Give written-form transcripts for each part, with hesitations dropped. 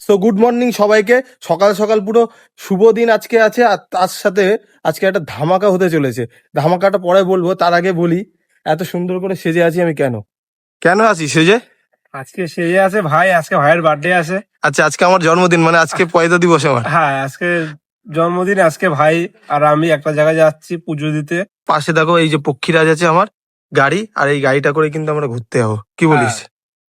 So good morning সবাইকে। সকাল সকাল পুরো শুভ দিন আজকে আছে, আর তার সাথে আজকে একটা ধামাকা হতে চলেছে। ধামাকাটা পরে বলবো, তার আগে বলি এত সুন্দর করে সেজে আছি আমি কেন। কেন আছি সেজে? আজকে সেজে আছে ভাই, আজকে ভাইয়ের বার্থডে আছে। আচ্ছা, আজকে আমার জন্মদিন, মানে আজকে পয়দা দিবস আমার। হ্যাঁ, আজকে জন্মদিন। আজকে ভাই আর আমি একটা জায়গায় যাচ্ছি পুজো দিতে। পাশে দেখো এই যে পক্ষীরাজ আছে আমার গাড়ি, আর এই গাড়িটা করে কিন্তু আমরা ঘুরতে যাবো, কি বলিস? হ্যাঁ,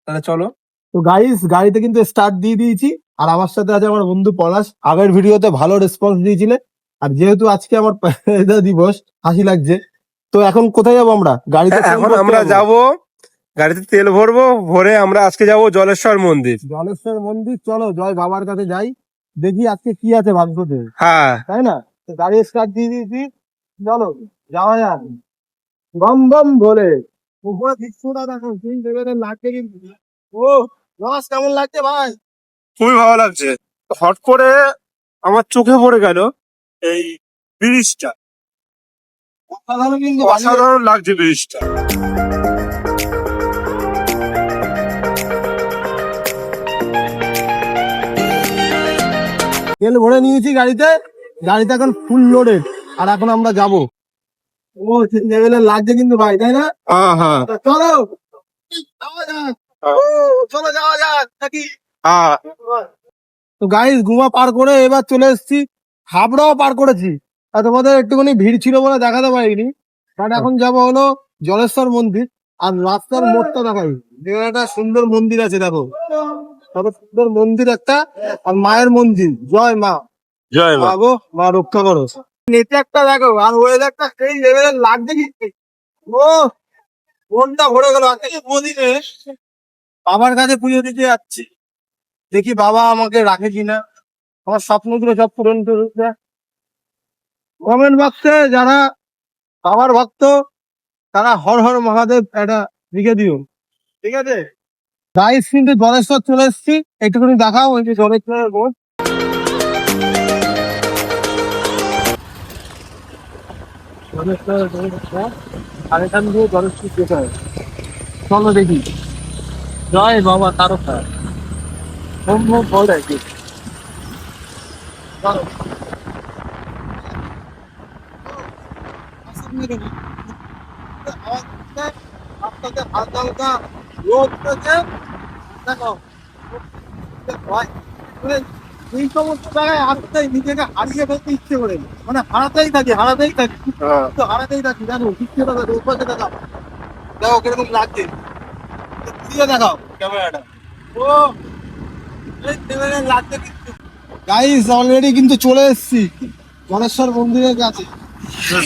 তাহলে চলো। তো গাইস, গাড়িতে কিন্তু স্টার্ট দিয়ে দিয়েছি, আর আমার সাথে আছে আমার বন্ধু পলাশ। আগের ভিডিওতে ভালো রেসপন্স দিয়েছিলে, আর যেহেতু আজকে আমার পয়দা দিবস, হাসি লাগছে। তো এখন কোথায় যাবো আমরা? গাড়িতে তেল এখন ভরতে আমরা যাবো। যাব, গাড়িতে তেল ভরবো, ভরে আমরা আজকে যাব জলেশ্বর মন্দির। জলেশ্বর মন্দির, চলো জয় বাবার কাছে যাই, দেখি আজকে কি আছে ভাগ্যতে, হ্যাঁ, তাই না? তো গাড়ি স্টার্ট দিয়ে দিয়েছি, চলো যাওয়া যাক। বম বম ভোলে। উপরে দৃশ্যটা দেখো, কি লেভেলের লাগছে কিন্তু। ও রস, কেমন লাগছে ভাই? খুবই ভালো লাগছে। হট করে আমার চোখে পড়ে গেল এই ব্রিজটা, অসাধারণ কিন্তু অসাধারণ লাগছে ব্রিজটা। তেল ভরে নিয়েছি গাড়িতে, গাড়িতে এখন ফুল লোডেড, আর এখন আমরা যাব। ও লেভেলের লাগছে কিন্তু ভাই, তাই না? হ্যাঁ হ্যাঁ চলো যাওয়া যাক। ও চলো যাওয়া যাক নাকি? হ্যাঁ। তো গাইস, গুমা পার করে এবার চলে এসেছি, হাবড়াও পার করেছি। আর তোমাদের একটুখানি ভিড় ছিল বলে দেখাতে পারিনি, বাট এখন যাবো হলো জলেশ্বর মন্দির। আর রাস্তার মোড়টা দেখাই, যেখানে একটা সুন্দর মন্দির আছে, দেখো কত সুন্দর মন্দির একটা, আর মায়ের মন্দির। জয় মা। জয় মা। মা গো, মা রক্ষা করো। নেচারটা দেখো, আর ওয়েদারটা সেই লেভেলের লাগছে কিন্তু। ও মনটা ভরে গেল। আজকে মন্দিরে বাবার কাছে পুজো দিতে যাচ্ছি, দেখি বাবা আমাকে রাখে কিনা, আমার স্বপ্নগুলো সব পূরণ করবে। কমেন্ট বক্সে যারা বাবার ভক্ত, তারা হর হর মহাদেব একটা লিখে দিও, ঠিক আছে? গাইস, কিন্তু জলেশ্বর চলে এসেছি, একটুখানি দেখাও ওই যে জলেশ্বরের বোর্ড। আর এখান দিয়ে জলেশ্বর যেতে হয়, চলো দেখি। জয় বাবা তারকা, হোম হোম বল আর কি। চলো। রাস্তাতে হালকা হালকা রোদ উঠেছে, দেখো। ভাই, মানে এই সমস্ত জায়গায় আসতে নিজেকে হারিয়ে ফেলতে ইচ্ছে করে, মানে হারাতেই থাকি তো হারাতেই থাকি, জানো? ইচ্ছে দেখা ওপাশে দেখাও, দেখো কিরকম লাগছে, ঘুরিয়ে দেখাও ক্যামেরাটা। ও এই লেভেলের লাগছে কিন্তু। গাইস, অলরেডি কিন্তু চলে এসেছি গণেশ্বর মন্দিরের কাছে।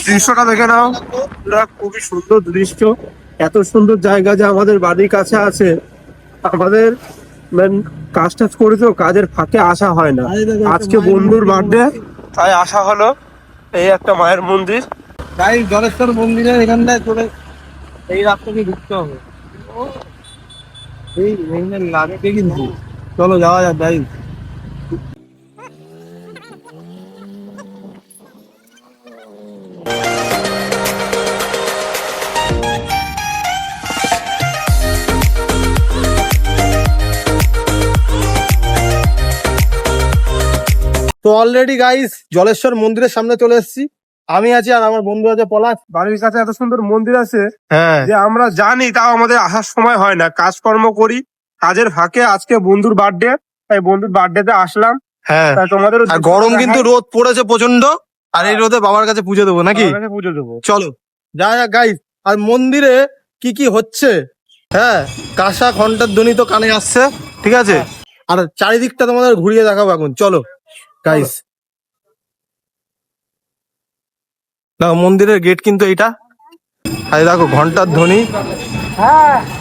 দৃশ্যটা দেখে নাও, এটা খুবই সুন্দর দৃশ্য। এত সুন্দর জায়গা যে আমাদের বাড়ির কাছে আছে। আমাদের কাজ টাজ করে তো কাজের ফাঁকে আসা হয় না। আজকে বন্ধুর বার্থডে, তাই আসা হলো। এই একটা মায়ের মন্দির। গাইস, গণেশ্বর মন্দিরের এখানটায় চলে, এই রাস্তা দিয়ে ঢুকতে হবে। ও, এই লেভেলের লাগছে কিন্তু, চলো যাওয়া যাক গাইস। তো অলরেডি গাইস জলেশ্বর মন্দিরের সামনে চলে এসেছি, আমি আছি আর আমার বন্ধু আছে পলাশ। বাড়ির কাছে এত সুন্দর মন্দির আছে হ্যাঁ, যে আমরা জানি, তাও আমাদের আসার সময় হয় না, কাজকর্ম করি। কাজের ফাঁকে আজকে বন্ধুর বার্থডে, তাই বন্ধুর বার্থডেতে আসলাম। হ্যাঁ। তাই তোমাদের আর গরম কিন্তু রোদ পড়েছে প্রচন্ড, আর এই রোদে বাবার কাছে পুজো দেবো নাকি? পুজো দেবো। চলো যা যাক গাইস। আর মন্দিরে কি কি হচ্ছে, হ্যাঁ, কাঁসা ঘন্টার ধ্বনি তো কানে আসছে, ঠিক আছে? আর চারিদিকটা তোমাদের ঘুরিয়ে দেখাবো এখন, চলো গাইস। দেখো মন্দিরের গেট কিন্তু এইটা, আর এই দেখো ঘন্টার ধ্বনি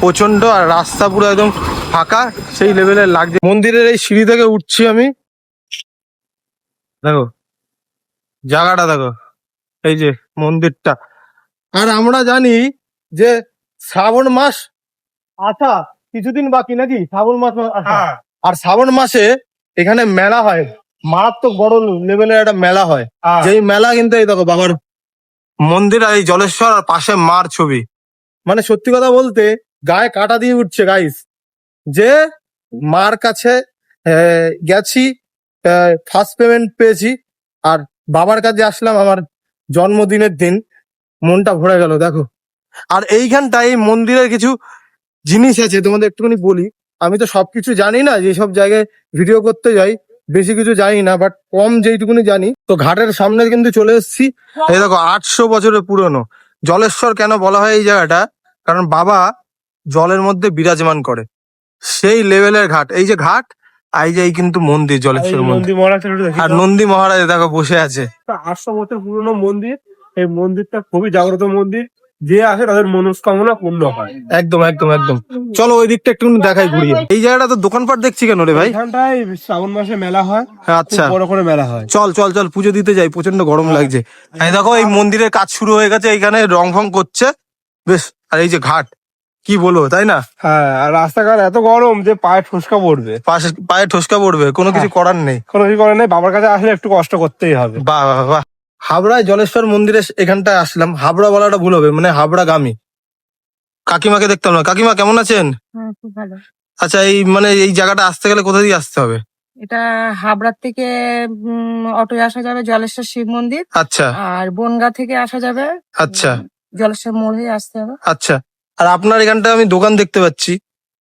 প্রচন্ড, আর রাস্তা পুরো একদম ফাঁকা, সেই লেভেলের লাগছে। মন্দিরের এই সিঁড়ি থেকে উঠছি আমি, দেখো জায়গাটা দেখো, এই যে মন্দিরটা। আর আমরা জানি যে শ্রাবণ মাস আসা কিছুদিন বাকি নাকি, শ্রাবণ মাস আসা। হ্যাঁ। আর শ্রাবণ মাসে এখানে মেলা হয়, মারাত্মক বড় লেভেলের একটা মেলা হয়। হ্যাঁ। যেই মেলা কিন্তু এই দেখো বাবার মন্দির, আর এই জলেশ্বর, আর পাশে মার ছবি। মানে সত্যি কথা বলতে গায়ে কাঁটা দিয়ে উঠছে গাইস, যে মার কাছে গেছি, ফার্স্ট পেমেন্ট পেয়েছি, আর বাবার কাছে আসলাম আমার জন্মদিনের দিন, মনটা ভরে গেল দেখো। আর এইখানটায় এই মন্দিরের কিছু জিনিস আছে তোমাদের একটুখানি বলি। আমি তো সবকিছু জানি না, যেসব জায়গায় ভিডিও করতে যাই বেশি কিছু জানি না, বাট কম যেইটুকুনি জানি। তো ঘাটের সামনে কিন্তু চলে এসেছি। এই দেখো 800 বছরের পুরনো জলেশ্বর। কেন বলা হয় এই জায়গাটা? কারণ বাবা জলের মধ্যে বিরাজমান করে, সেই লেভেলের ঘাট। এই যে ঘাট, আর এই যে এই কিন্তু মন্দির, জলেশ্বর মন্দির। নন্দী মহারাজ আর নন্দী মহারাজ দেখো বসে আছে। 800 বছর পুরনো মন্দির। এই মন্দিরটা খুবই জাগ্রত মন্দির, যে আসে তাদের মনস্কামনা পূর্ণ হয়। একদম একদম একদম। চলো ওই দিকটা একটু দেখাই ঘুরিয়ে। এই জায়গাটা তো দোকানপাট দেখছি কেন রে ভাই? এখানটায় শ্রাবণ মাসে মেলা হয়, আচ্ছা, খুব বড় করে মেলা হয়। চল চল চল পুজো দিতে যাই, প্রচন্ড গরম লাগছে। এই দেখো এই মন্দিরের কাজ শুরু হয়ে গেছে, এইখানে রং ফং করছে বেশ। আর এই যে ঘাট, কি বলবো তাই না? হ্যাঁ, আর রাস্তাঘাট এত গরম যে পায়ে ঠুসকা পড়বে। পায়ে ঠোসকা পড়বে, কোনো কিছু করার নেই। কোনো কিছু করে নেই, বাবার কাছে আসলে একটু কষ্ট করতেই হবে। বাহ বাহ বাহ। হাবড়ায় জলেশ্বর মন্দিরে এখানটায় আসলাম। হাবড়া বলাটা ভুল হবে, মানে হাবড়া গামী। কাকিমাকে দেখতাম না। কাকিমা কেমন আছেন? হ্যাঁ, খুব ভালো। আচ্ছা, এই মানে এই জায়গাটা আসতে গেলে কোথা দিয়ে আসতে হবে? এটা হাবড়ার থেকে অটোয় আসা যাবে জলেশ্বর শিব মন্দির, আচ্ছা আর বনগা থেকে আসা যাবে আচ্ছা জলেশ্বর মোড় হয়ে আসতে হবে। আচ্ছা। আর আপনার এখানটা আমি দোকান দেখতে পাচ্ছি।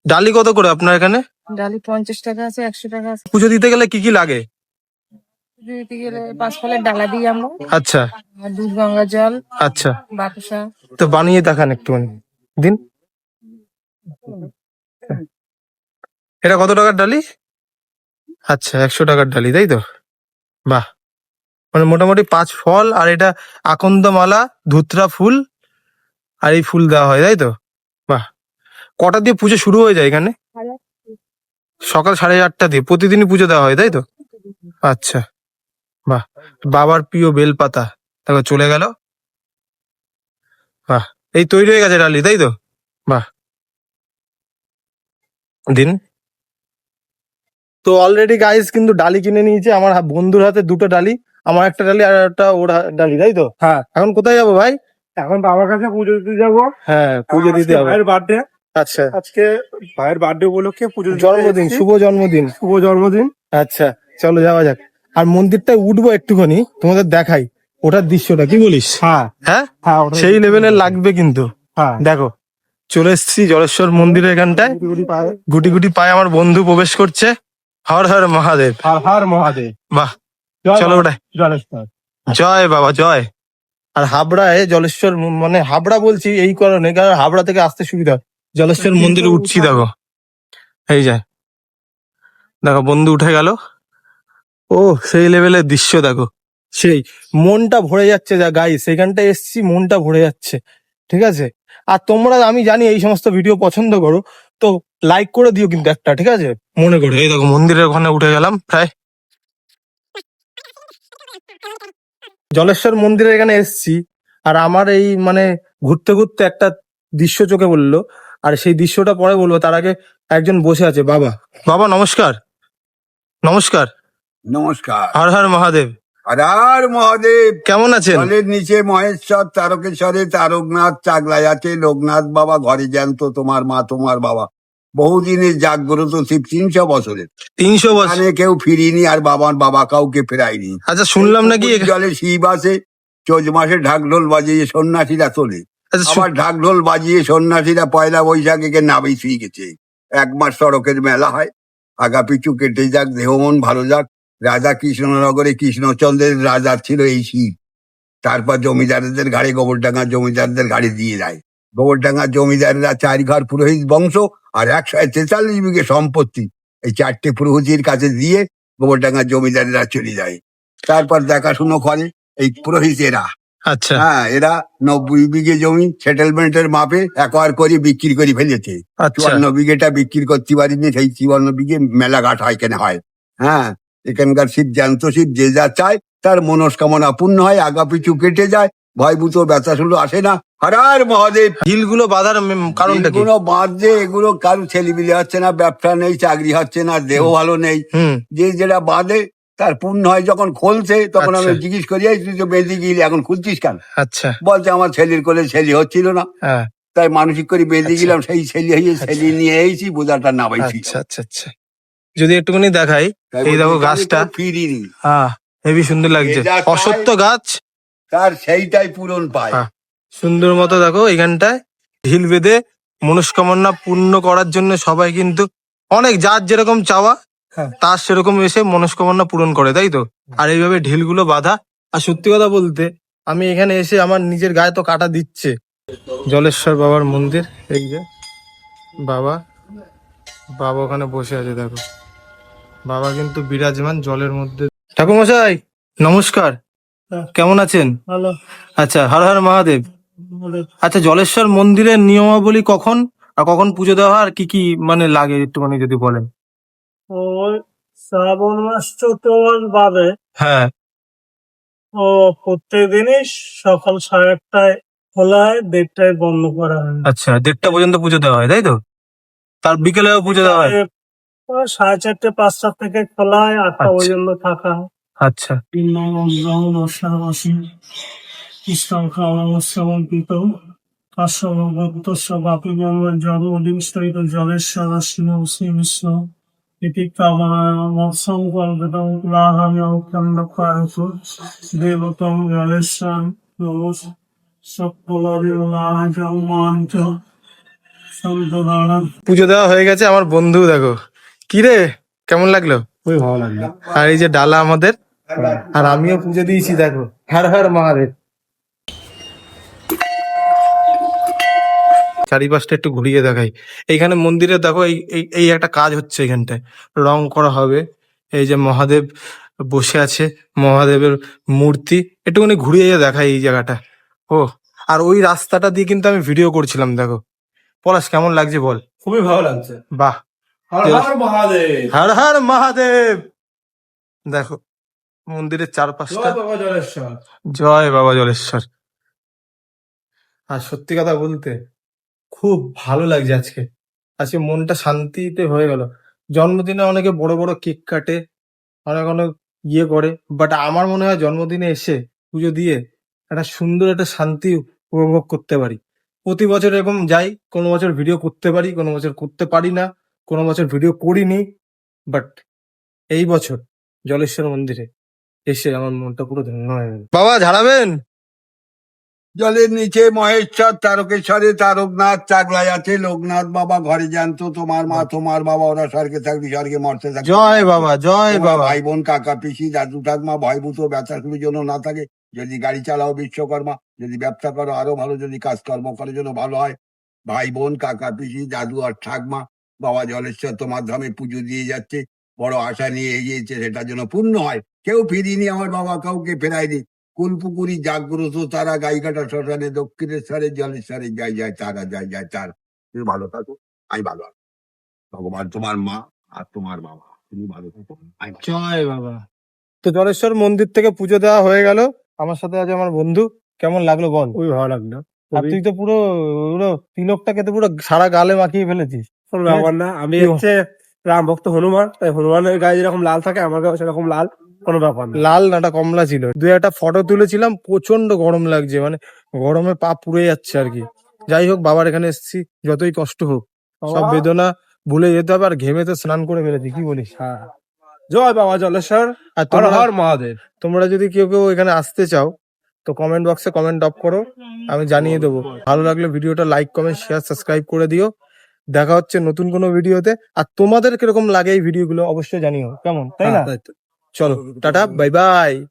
ডালি কত করে আপনার এখানে? ডালি 50 টাকা আছে, 100 টাকা আছে। পুজো দিতে গেলে কি কি লাগে? পুজো দিতে গেলে 5 ফলের ডালা দিই আমরা, আচ্ছা আর দুধ গঙ্গা জল, আচ্ছা। বাতাসা। তো বানিয়ে দেখান একটুখানি দিন। এটা কত টাকার ডালি? আচ্ছা, 100 টাকার ডালি, তাই তো? বাহ। মানে মোটামুটি 5 ফল, আর এটা আকন্দ মালা, ধুতরা ফুল, আর এই ফুল দেওয়া হয়, তাই তো? বাহ। কটা দিয়ে পুজো শুরু হয়ে যায় এখানে? সকাল 8:30 দিয়ে প্রতিদিনই পুজো দেওয়া হয়, তাই তো? আচ্ছা, বাহ। বাবার প্রিয় বেলপাতা দেখো চলে গেল। বাহ, এই তৈরি হয়ে গেছে ডালি, তাই তো? বাহ, দিন। তো অলরেডি গাইস কিন্তু ডালি কিনে নিয়েছে আমার বন্ধুর হাতে, দুটো ডালি, আমার একটা ডালি আর একটা ওর ডালি, তাই তো? হ্যাঁ, এখন কোথায় যাবো ভাই? এখন বাবার কাছে পুজো দিতে যাবো। হ্যাঁ, পুজো দিতে হবে। ভাইয়ের বার্থডে। আচ্ছা, আজকে ভাইয়ের বার্থডে উপলক্ষে পুজো দিতে জন্মদিন, এসেছি। শুভ জন্মদিন। শুভ জন্মদিন। আচ্ছা, চলো যাওয়া যাক। আর মন্দিরটায় উঠবো একটুখানি, তোমাদের দেখাই ওটার দৃশ্যটা, কি বলিস? হ্যাঁ হ্যাঁ, হ্যাঁ, ওটাই। সেই লেভেলের লাগবে কিন্তু। হ্যাঁ, দেখো চলে এসেছি জলেশ্বর মন্দিরের এখানটায়। গুটি পায়ে। গুটি গুটি পায়ে আমার বন্ধু প্রবেশ করছে। হর হর মহাদেব। হর হর মহাদেব। বাহ, জয় চলো বাবা ওটাই। জলেশ্বর। জয় বাবা জয়। আর হাবড়ায় জলেশ্বর মানে হাবড়া বলছি এই কারণে, কারণ হাবড়া থেকে আসতে সুবিধা হয়। জলেশ্বর মন্দিরে উঠছি দেখো, এই যায় দেখো বন্ধু উঠে গেল। ও সেই লেভেলের দৃশ্য দেখো, সেই মনটা ভরে যাচ্ছে। যা গাই সেখানটা এসছি, মনটা ভরে যাচ্ছে। ঠিক আছে, আর তোমরা আমি জানি এই সমস্ত ভিডিও পছন্দ করো, তো লাইক করে দিও কিন্তু একটা, ঠিক আছে মনে করে। এই দেখো মন্দিরের ওখানে উঠে গেলাম প্রায়। জলেশ্বর মন্দিরের এখানে এসছি, আর আমার এই মানে ঘুরতে ঘুরতে একটা দৃশ্য চোখে বললো, আর সেই দৃশ্যটা পরে বলবো। তার আগে একজন বসে আছে, বাবা। বাবা নমস্কার। নমস্কার। নমস্কার। হর হর মহাদেব। আর মহাদেব। কেমন আছেন? জলের নিচে মহেশ্বর, তারকেশ্বরে তারকনাথ, চাগলায় আছে লোকনাথ বাবা, ঘরে জ্যান্ত তোমার মা তোমার বাবা। বহুদিনের জাগ্রত শিব, 300 বছরের। 300 বছর। এখানে কেউ ফিরিনি, আর বাবার বাবা কাউকে ফেরায়নি। আচ্ছা, শুনলাম নাকি জলে শিব আসে, চৈত মাসে ঢাকঢোল বাজিয়ে সন্ন্যাসীরা চলে। আচ্ছা, আবার ঢাকঢোল বাজিয়ে সন্ন্যাসীরা পয়লা বৈশাখে নাবি শুয়ে গেছে। 1 মাস সড়কের মেলা হয়। আগা পিছু কেটে যাক, দেহ মন ভালো যাক। রাজা কৃষ্ণনগরে কৃষ্ণচন্দ্রের রাজা ছিল এই শিব। তারপর জমিদারদের ঘাড়ে, গোবরডাঙ্গার জমিদারদের ঘাড়ে দিয়ে দেয়। গোবরডাঙ্গার জমিদাররা 4 ঘর পুরোহিত বংশ আর 143 বিঘে সম্পত্তি এই 4টে পুরোহিতের কাছে দিয়ে গোবরডাঙ্গার জমিদাররা চলে যায়। তারপর দেখাশুনো করে এই পুরোহিতেরা। আচ্ছা হ্যাঁ, এরা 90 বিঘে জমি সেটেলমেন্টের মাপে একবার করে বিক্রি করে ফেলেছে। আচ্ছা 54 বিঘেটা বিক্রি করতে পারিনি, সেই 54 বিঘে মেলাঘাট হয় কেন হয়। হ্যাঁ, এখানকার শিব জ্যান্ত শিব, যে যা চায় তার মনস্কামনা পূর্ণ হয়, আগা পিছু কেটে যায়, ভয়ভূত ব্যথা শুরু আসে না। হরার মহাদেব। হিলগুলো বাঁধার কারণটা কি? এগুলো বাঁধছে, এগুলো কারো ছেলেবিলে হচ্ছে না, ব্যবসা নেই, চাকরি হচ্ছে না, দেহ ভালো নেই, হুম, যে যেটা বাঁধে তার পূর্ণ হয়। যখন খুলছে তখন আমি আচ্ছা। জিজ্ঞেস করি, এই তুই তো বেঁধে গেলি, এখন খুলছিস কেন? আচ্ছা, বলছে আমার ছেলের কোলে ছেলে হচ্ছিল না, হ্যাঁ, তাই মানসিক করে বেঁধে আচ্ছা। গেলাম, সেই ছেলে হয়ে আচ্ছা। ছেলে নিয়ে এসেছি, বোঝাটা নামাইছি। আচ্ছা আচ্ছা আচ্ছা। যদি একটুখানি দেখাই, তাই এই বলছি, দেখো আমি গাছটা, তো ফিরিনি হেবি সুন্দর লাগছে, এ যা চায়- অসত্য গাছ। তার সেইটাই পূরণ পায়। হ্যাঁ। সুন্দর মতো দেখো এখানটায় ঢিল বেঁধে মনস্কামনা পূর্ণ করার জন্য সবাই কিন্তু অনেক, যার যেরকম চাওয়া তার সেরকম এসে মনস্কামনা পূরণ করে, তাই তো। আর এইভাবে ঢিলগুলো বাঁধা। আর সত্যি কথা বলতে আমি এখানে এসে আমার নিজের গায়ে তো কাটা দিচ্ছে। জলেশ্বর বাবার মন্দির, এই যে বাবা, বাবা ওখানে বসে আছে দেখো, বাবা কিন্তু বিরাজমান জলের মধ্যে। ঠাকুরমশাই নমস্কার, কেমন আছেন? ভালো। আচ্ছা, হর হর মহাদেব। আচ্ছা, জলেশ্বর মন্দিরের নিয়মাবলী কখন আর কখন পুজো দেওয়া হয় আর কি কি মানে লাগে একটুখানি যদি বলেন। ওই শ্রাবণ মাস চৈত্র মাস বাদে হ্যাঁ, ও প্রত্যেক দিনই সকাল 8:30টায় খোলা হয়, 1:30টায় বন্ধ করা হয়। আচ্ছা, 1:30টা পর্যন্ত পুজো দেওয়া হয়, তাই তো? তার বিকেলেও পুজো দেওয়া হয়? ওই 4:30 5টা থেকে খোলা হয়, 8টা আচ্ছা। পর্যন্ত থাকা হয়। আচ্ছা, জন্মদিন স্থিত জলেশ্বর শ্রী ইতি কামনামোৎসব কল্পিতং লাহামিও খণ্ডকারকু দেবতং জলেশ্বর নমঃ সকলরিলাহং মন্ত্র সন্তদানং। পুজো দেওয়া হয়ে গেছে। আমার বন্ধু দেখো, কি রে কেমন লাগলো? খুবই ভালো লাগলো। আর এই যে ডালা আমাদের, আর আমিও পুজো দিয়েছি দেখো, হর হর মহাদেব। চারিপাশটা একটু ঘুরিয়ে দেখাই। এইখানে মন্দিরে দেখো এই এই- এই একটা কাজ হচ্ছে, এখানটায় রং করা হবে। এই যে মহাদেব বসে আছে, মহাদেবের মূর্তি, একটুখানি ঘুরিয়ে দেখাই এই জায়গাটা। ও, আর ওই রাস্তাটা দিয়ে কিন্তু আমি ভিডিও করছিলাম দেখো। পলাশ কেমন লাগছে বল? খুবই ভালো লাগছে। বাহ, হর হর মহাদেব। হর হর মহাদেব। দেখো মন্দিরের চারপাশটা। জয় বাবা জলেশ্বর। জয় বাবা জলেশ্বর। আর সত্যি কথা বলতে খুব ভালো লাগছে আজকে। আজকে মনটা শান্তিতে হয়ে গেল। জন্মদিনে অনেকে বড় বড় কেক কাটে, অনেক অনেক ইয়ে করে, বাট আমার মনে হয় জন্মদিনে এসে পুজো দিয়ে একটা সুন্দর একটা শান্তি উপভোগ করতে পারি। প্রতি বছর এরকম যাই, কোনো বছর ভিডিও করতে পারি, কোনো বছর করতে পারি না, কোনো বছর ভিডিও করিনি, বাট এই বছর জলেশ্বর মন্দিরে এসে আমার মনটা পুরো ধন্য হয়ে গেল। বাবা ঝাড়াবেন? জলের নিচে মহেশ্বর, তারকেশ্বরে তারকনাথ, চাকলায় আছে লোকনাথ বাবা, ঘরে জানতো তোমার মা তোমার বাবা, ওরা স্বর্গে থাকবি স্বর্গে মরতে থাকবে। জয় বাবা, জয় তোমার বাবা। ভাই বোন কাকা পিসি দাদু ঠাকমা ভয়ভূত ব্যথাগুলির জন্য না থাকে। যদি গাড়ি চালাও বিশ্বকর্মা, যদি ব্যবসা করো আরো ভালো, যদি কাজকর্ম করার জন্য ভালো হয়। ভাই বোন কাকা পিসি দাদু আর ঠাকমা, বাবা জলেশ্বর তোমার ধামে পুজো দিয়ে যাচ্ছে, বড় আশা নিয়ে এগিয়েছে, সেটার জন্য পূর্ণ হয়। কেউ ফিরিনি আমার বাবা, কাউকে ফেরায়নি। কুলপুকুরি জাগ্রত তারা, গাইঘাটা শ্মশানে দক্ষিণেশ্বরে জলেশ্বরে, যাই যায় তারা, যাই যায় তারা। তুমি ভালো থাকো, আমি ভালো আছি। ভগবান তোমার মা আর তোমার বাবা, তুমি ভালো থাকো, আমি ভালো। জয় বাবা। তো জলেশ্বর মন্দির থেকে পুজো দেওয়া হয়ে গেল। আমার সাথে আছে আমার বন্ধু, কেমন লাগলো বল? খুবই ভালো লাগলো। আর তুই তো পুরো পুরো তিলকটাকে তো পুরো সারা গালে মাখিয়ে ফেলেছিস। কোনো ব্যাপার না, আমি কি- হচ্ছে রাম ভক্ত হনুমান, তাই হনুমানের গায়ে যেরকম লাল থাকে আমার গায়ে সেরকম লাল, কোনো ব্যাপার না। লাল নাটা কমলা ছিল। দু একটা ফটো তুলেছিলাম, প্রচন্ড গরম লাগছে, মানে গরমে পা পুড়ে যাচ্ছে আর কি। যাই হোক, বাবার এখানে এসেছি, যতই কষ্ট হোক সব বেদনা ভুলে যেতে হবে। আর ঘেমে তো স্নান করে ফেলেছি, কি বলিস? হ্যাঁ, জয় বাবা জলেশ্বর, আর হর তোমরা হর মহাদেব। তোমরা যদি কেউ কেউ এখানে আসতে চাও তো কমেন্ট বক্সে কমেন্ট ড্রপ করো, আমি জানিয়ে দেবো। ভালো লাগলে ভিডিওটা লাইক কমেন্ট শেয়ার সাবস্ক্রাইব করে দিও। দেখা হচ্ছে নতুন কোনো ভিডিওতে। আর তোমাদের কিরকম লাগে এই ভিডিওগুলো অবশ্যই জানিও, কেমন, তাই না? হ্যাঁ, তাই তো। চলো টাটা, বাই বাই।